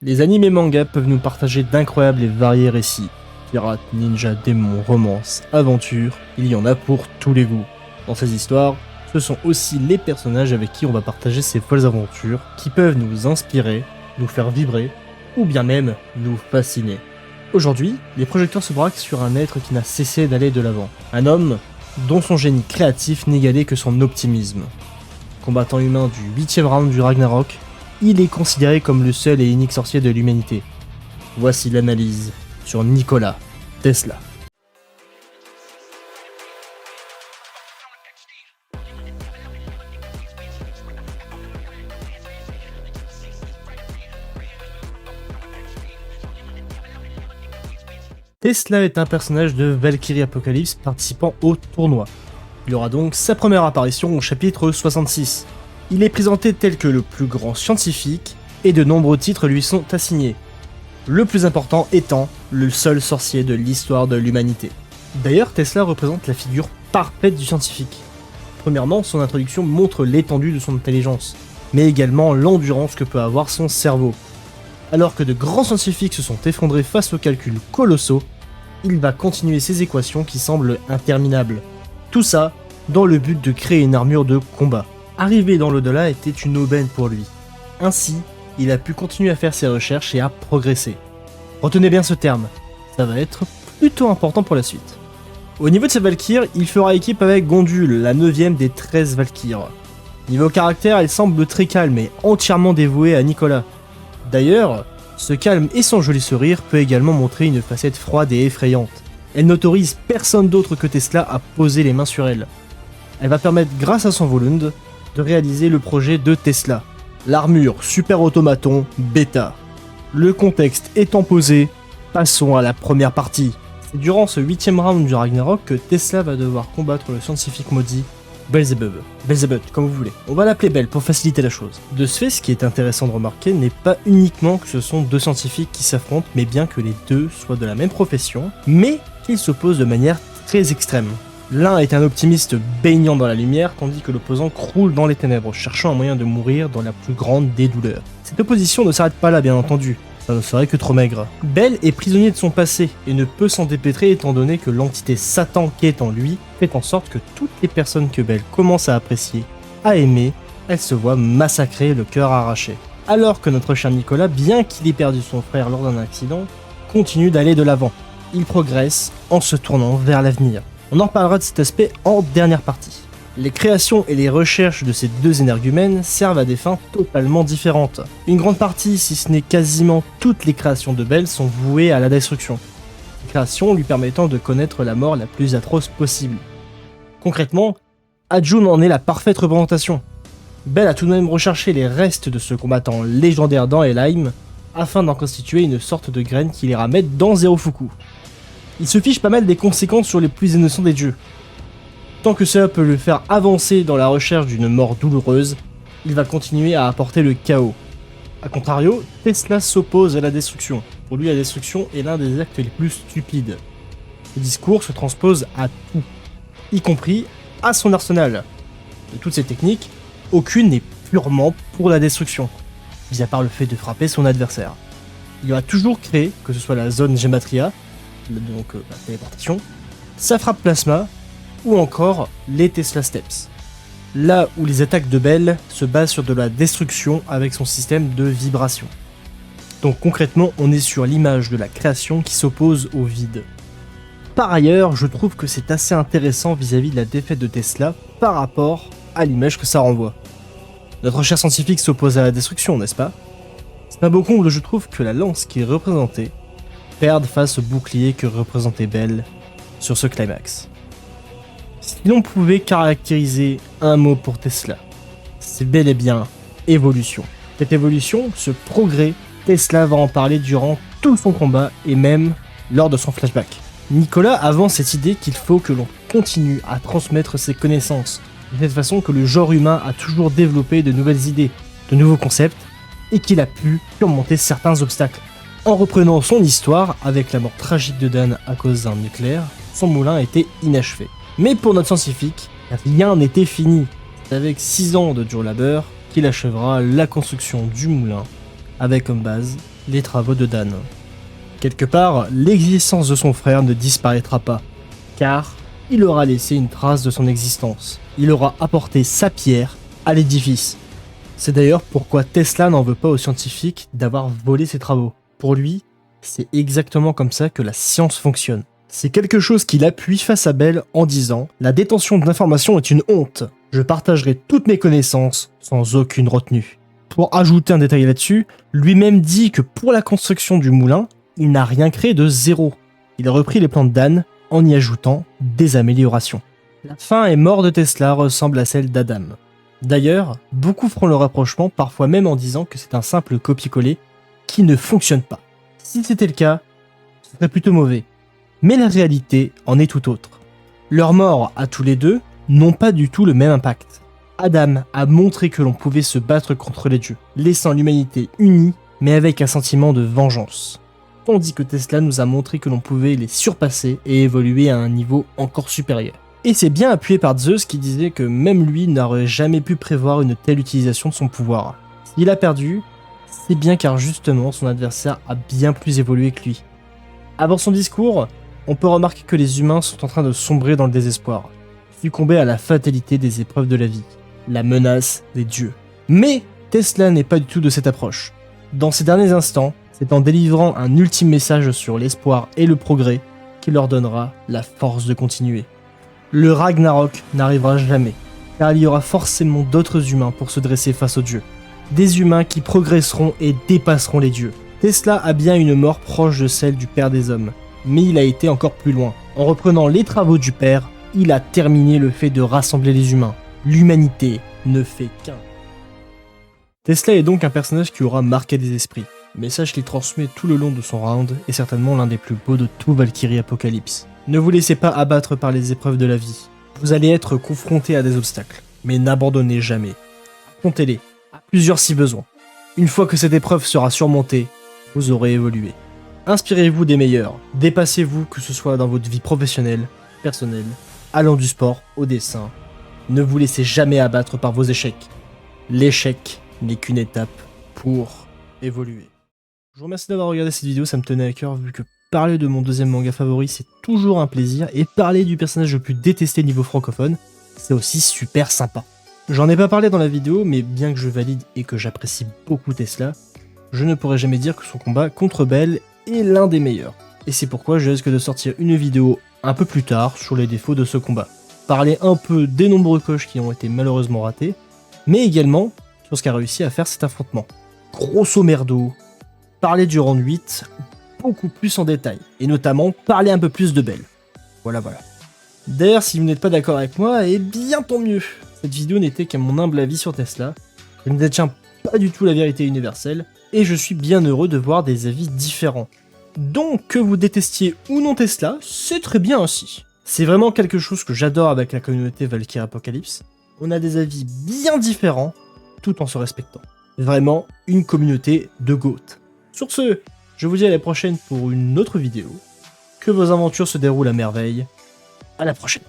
Les animes et mangas peuvent nous partager d'incroyables et variés récits. Pirates, ninjas, démons, romances, aventures, il y en a pour tous les goûts. Dans ces histoires, ce sont aussi les personnages avec qui on va partager ces folles aventures qui peuvent nous inspirer, nous faire vibrer, ou bien même nous fasciner. Aujourd'hui, les projecteurs se braquent sur un être qui n'a cessé d'aller de l'avant. Un homme dont son génie créatif n'égalait que son optimisme. Combattant humain du 8ème round du Ragnarok, il est considéré comme le seul et unique sorcier de l'humanité. Voici l'analyse sur Nikola Tesla. Tesla est un personnage de Valkyrie Apocalypse participant au tournoi. Il aura donc sa première apparition au chapitre 66. Il est présenté tel que le plus grand scientifique, et de nombreux titres lui sont assignés. Le plus important étant le seul sorcier de l'histoire de l'humanité. D'ailleurs, Tesla représente la figure parfaite du scientifique. Premièrement, son introduction montre l'étendue de son intelligence, mais également l'endurance que peut avoir son cerveau. Alors que de grands scientifiques se sont effondrés face aux calculs colossaux, il va continuer ses équations qui semblent interminables. Tout ça dans le but de créer une armure de combat. Arriver dans l'au-delà était une aubaine pour lui. Ainsi, il a pu continuer à faire ses recherches et à progresser. Retenez bien ce terme, ça va être plutôt important pour la suite. Au niveau de ses Valkyres, il fera équipe avec Gondul, la 9ème des 13 Valkyres. Niveau caractère, elle semble très calme et entièrement dévouée à Nikola. D'ailleurs, ce calme et son joli sourire peut également montrer une facette froide et effrayante. Elle n'autorise personne d'autre que Tesla à poser les mains sur elle. Elle va permettre, grâce à son Volund, de réaliser le projet de Tesla, l'armure Super Automaton Beta. Le contexte étant posé, passons à la première partie. C'est durant ce 8ème round du Ragnarok que Tesla va devoir combattre le scientifique maudit Belzebub. Belzebub, comme vous voulez. On va l'appeler Bel pour faciliter la chose. De ce fait, ce qui est intéressant de remarquer n'est pas uniquement que ce sont deux scientifiques qui s'affrontent, mais bien que les deux soient de la même profession, mais qu'ils s'opposent de manière très extrême. L'un est un optimiste baignant dans la lumière, tandis que l'opposant croule dans les ténèbres, cherchant un moyen de mourir dans la plus grande des douleurs. Cette opposition ne s'arrête pas là, bien entendu, ça ne serait que trop maigre. Bel est prisonnier de son passé, et ne peut s'en dépêtrer étant donné que l'entité Satan qui est en lui fait en sorte que toutes les personnes que Bel commence à apprécier, à aimer, elle se voit massacrer, le cœur arraché. Alors que notre cher Nikola, bien qu'il ait perdu son frère lors d'un accident, continue d'aller de l'avant. Il progresse en se tournant vers l'avenir. On en reparlera de cet aspect en dernière partie. Les créations et les recherches de ces deux énergumènes servent à des fins totalement différentes. Une grande partie, si ce n'est quasiment toutes les créations de Bel, sont vouées à la destruction. Ces créations lui permettant de connaître la mort la plus atroce possible. Concrètement, Arjun en est la parfaite représentation. Bel a tout de même recherché les restes de ce combattant légendaire dans Helheim, afin d'en constituer une sorte de graine qu'il ira mettre dans Zerofuku. Il se fiche pas mal des conséquences sur les plus innocents des dieux. Tant que cela peut le faire avancer dans la recherche d'une mort douloureuse, il va continuer à apporter le chaos. A contrario, Tesla s'oppose à la destruction. Pour lui, la destruction est l'un des actes les plus stupides. Ce discours se transpose à tout, y compris à son arsenal. De toutes ces techniques, aucune n'est purement pour la destruction, mis à part le fait de frapper son adversaire. Il va toujours créer, que ce soit la zone Gematria, donc la téléportation, sa frappe plasma, ou encore les Tesla Steps. Là où les attaques de Bel se basent sur de la destruction avec son système de vibration. Donc concrètement, on est sur l'image de la création qui s'oppose au vide. Par ailleurs, je trouve que c'est assez intéressant vis-à-vis de la défaite de Tesla par rapport à l'image que ça renvoie. Notre cher scientifique s'oppose à la destruction, n'est-ce pas? C'est un beau comble, je trouve, que la lance qui est représentée perde face au bouclier que représentait Bel sur ce climax. Si l'on pouvait caractériser un mot pour Tesla, c'est bel et bien évolution. Cette évolution, ce progrès, Tesla va en parler durant tout son combat et même lors de son flashback. Nikola avance cette idée qu'il faut que l'on continue à transmettre ses connaissances, de cette façon que le genre humain a toujours développé de nouvelles idées, de nouveaux concepts, et qu'il a pu surmonter certains obstacles. En reprenant son histoire, avec la mort tragique de Dan à cause d'un nucléaire, son moulin était inachevé. Mais pour notre scientifique, rien n'était fini. C'est avec 6 ans de dur labeur qu'il achèvera la construction du moulin, avec comme base les travaux de Dan. Quelque part, l'existence de son frère ne disparaîtra pas, car il aura laissé une trace de son existence. Il aura apporté sa pierre à l'édifice. C'est d'ailleurs pourquoi Tesla n'en veut pas aux scientifiques d'avoir volé ses travaux. Pour lui, c'est exactement comme ça que la science fonctionne. C'est quelque chose qu'il appuie face à Bell en disant « La détention d'informations est une honte. Je partagerai toutes mes connaissances sans aucune retenue. » Pour ajouter un détail là-dessus, lui-même dit que pour la construction du moulin, il n'a rien créé de zéro. Il a repris les plans de Dan en y ajoutant des améliorations. La fin et mort de Tesla ressemble à celle d'Adam. D'ailleurs, beaucoup feront le rapprochement, parfois même en disant que c'est un simple copier-coller qui ne fonctionne pas. Si c'était le cas, ce serait plutôt mauvais. Mais la réalité en est tout autre. Leurs morts à tous les deux n'ont pas du tout le même impact. Adam a montré que l'on pouvait se battre contre les dieux, laissant l'humanité unie, mais avec un sentiment de vengeance. Tandis que Tesla nous a montré que l'on pouvait les surpasser et évoluer à un niveau encore supérieur. Et c'est bien appuyé par Zeus qui disait que même lui n'aurait jamais pu prévoir une telle utilisation de son pouvoir. S'il a perdu, c'est bien car justement son adversaire a bien plus évolué que lui. Avant son discours, on peut remarquer que les humains sont en train de sombrer dans le désespoir, succomber à la fatalité des épreuves de la vie, la menace des dieux. Mais Tesla n'est pas du tout de cette approche. Dans ces derniers instants, c'est en délivrant un ultime message sur l'espoir et le progrès qu'il leur donnera la force de continuer. Le Ragnarok n'arrivera jamais, car il y aura forcément d'autres humains pour se dresser face aux dieux. Des humains qui progresseront et dépasseront les dieux. Tesla a bien une mort proche de celle du père des hommes, mais il a été encore plus loin. En reprenant les travaux du père, il a terminé le fait de rassembler les humains. L'humanité ne fait qu'un. Tesla est donc un personnage qui aura marqué des esprits. Le message qu'il transmet tout le long de son round est certainement l'un des plus beaux de tout Valkyrie Apocalypse. Ne vous laissez pas abattre par les épreuves de la vie. Vous allez être confronté à des obstacles, mais n'abandonnez jamais. Comptez-les, à plusieurs si besoin. Une fois que cette épreuve sera surmontée, vous aurez évolué. Inspirez-vous des meilleurs, dépassez-vous que ce soit dans votre vie professionnelle, personnelle, allant du sport au dessin. Ne vous laissez jamais abattre par vos échecs. L'échec n'est qu'une étape pour évoluer. Je vous remercie d'avoir regardé cette vidéo, ça me tenait à cœur vu que parler de mon deuxième manga favori c'est toujours un plaisir et parler du personnage le plus détesté niveau francophone, c'est aussi super sympa. J'en ai pas parlé dans la vidéo, mais bien que je valide et que j'apprécie beaucoup Tesla, je ne pourrais jamais dire que son combat contre Bell est l'un des meilleurs. Et c'est pourquoi je risque de sortir une vidéo un peu plus tard sur les défauts de ce combat. Parler un peu des nombreux coches qui ont été malheureusement ratés, mais également sur ce qu'a réussi à faire cet affrontement. Grosso merdo, parler du round 8 beaucoup plus en détail, et notamment parler un peu plus de Bell. Voilà. D'ailleurs, si vous n'êtes pas d'accord avec moi, eh bien tant mieux. Cette vidéo n'était qu'à mon humble avis sur Tesla. Je ne détiens pas du tout la vérité universelle, et je suis bien heureux de voir des avis différents. Donc, que vous détestiez ou non Tesla, c'est très bien aussi. C'est vraiment quelque chose que j'adore avec la communauté Valkyrie Apocalypse. On a des avis bien différents, tout en se respectant. Vraiment, une communauté de GOAT. Sur ce, je vous dis à la prochaine pour une autre vidéo. Que vos aventures se déroulent à merveille. À la prochaine.